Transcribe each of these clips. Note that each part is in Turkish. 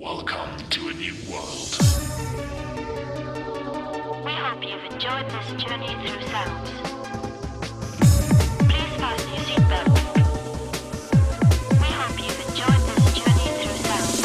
Welcome to a new world. We hope you've enjoyed this journey through sounds. Please fasten your seatbelts. We hope you've enjoyed this journey through sounds.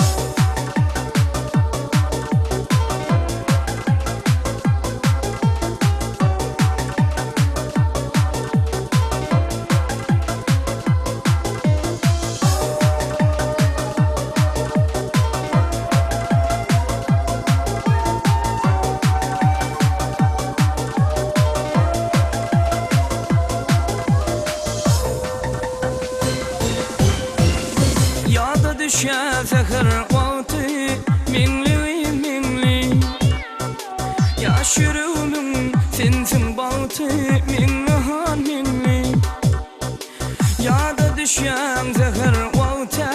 Yada düşe fekir vakti minli Yaşırımın sensin baltı minli Yada düşe fekir vakti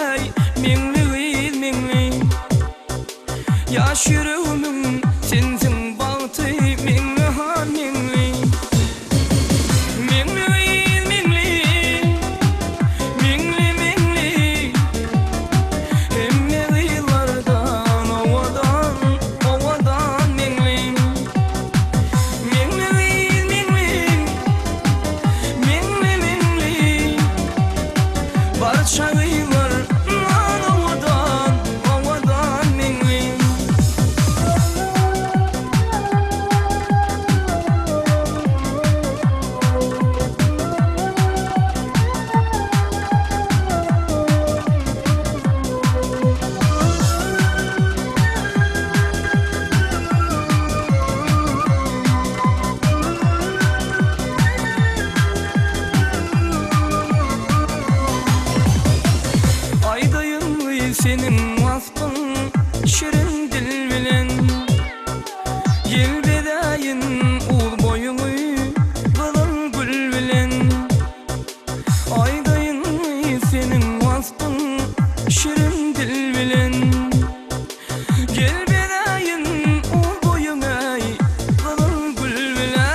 minli Yaşırımın sensin baltı minli Senin vasfın şirin dil bilen Yelbedayin ul boyunu kılın gül bilen Aydayın senin vasfın şirin dil bilen Yelbedayin ul boyunu kılın gül bilen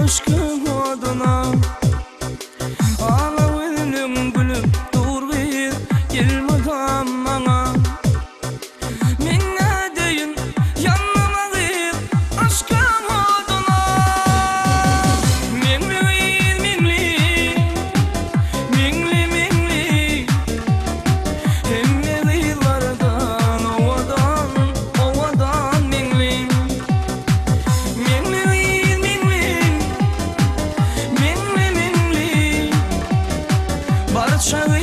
Aşkın adına Ağla ölüm gülüp dur bir Yılmadan bana Minne deyin yanıma gir Aşkın adına Minli Hem yıllardan ovadan minli Shall we